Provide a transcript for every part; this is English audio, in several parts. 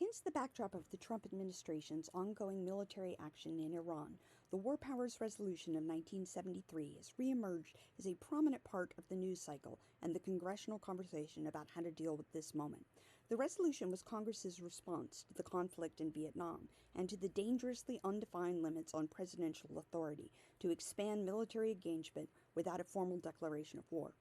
Against the backdrop of the Trump administration's ongoing military action in Iran, the War Powers Resolution of 1973 has reemerged as a prominent part of the news cycle and the congressional conversation about how to deal with this moment. The resolution was Congress's response to the conflict in Vietnam and to the dangerously undefined limits on presidential authority to expand military engagement without a formal declaration of war.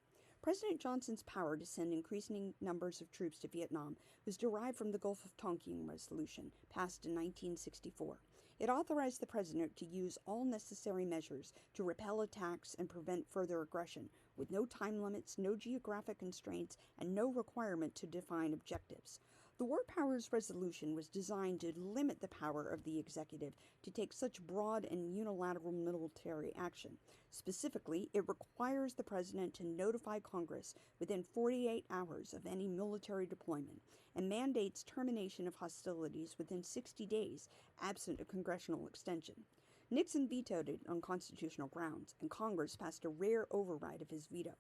President Johnson's power to send increasing numbers of troops to Vietnam was derived from the Gulf of Tonkin Resolution, passed in 1964. It authorized the president to use all necessary measures to repel attacks and prevent further aggression, with no time limits, no geographic constraints, and no requirement to define objectives. The War Powers Resolution was designed to limit the power of the executive to take such broad and unilateral military action. Specifically, it requires the president to notify Congress within 48 hours of any military deployment and mandates termination of hostilities within 60 days, absent a congressional extension. Nixon vetoed it on constitutional grounds, and Congress passed a rare override of his veto.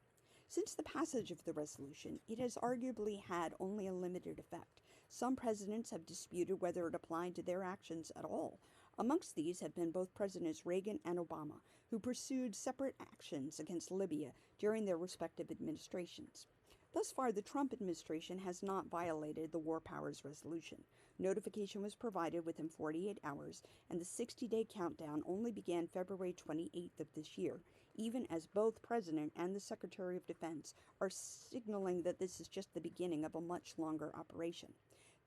Since the passage of the resolution, it has arguably had only a limited effect. Some presidents have disputed whether it applied to their actions at all. Amongst these have been both Presidents Reagan and Obama, who pursued separate actions against Libya during their respective administrations. Thus far, the Trump administration has not violated the War Powers Resolution. Notification was provided within 48 hours, and the 60-day countdown only began February 28th of this year, even as both President and the Secretary of Defense are signaling that this is just the beginning of a much longer operation.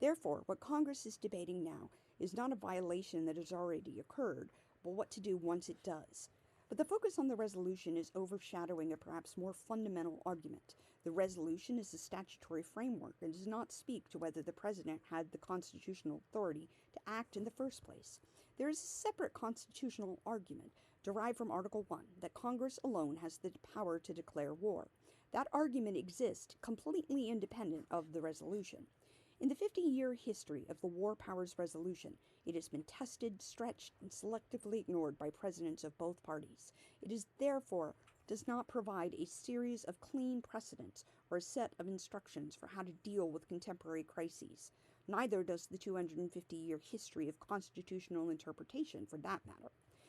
Therefore, what Congress is debating now is not a violation that has already occurred, but what to do once it does. But the focus on the resolution is overshadowing a perhaps more fundamental argument. The resolution is a statutory framework and does not speak to whether the president had the constitutional authority to act in the first place. There is a separate constitutional argument derived from Article 1 that Congress alone has the power to declare war. That argument exists completely independent of the resolution. In the 50-year history of the War Powers Resolution, it has been tested, stretched, and selectively ignored by presidents of both parties. It is therefore does not provide a series of clean precedents or a set of instructions for how to deal with contemporary crises. Neither does the 250-year history of constitutional interpretation, for that matter.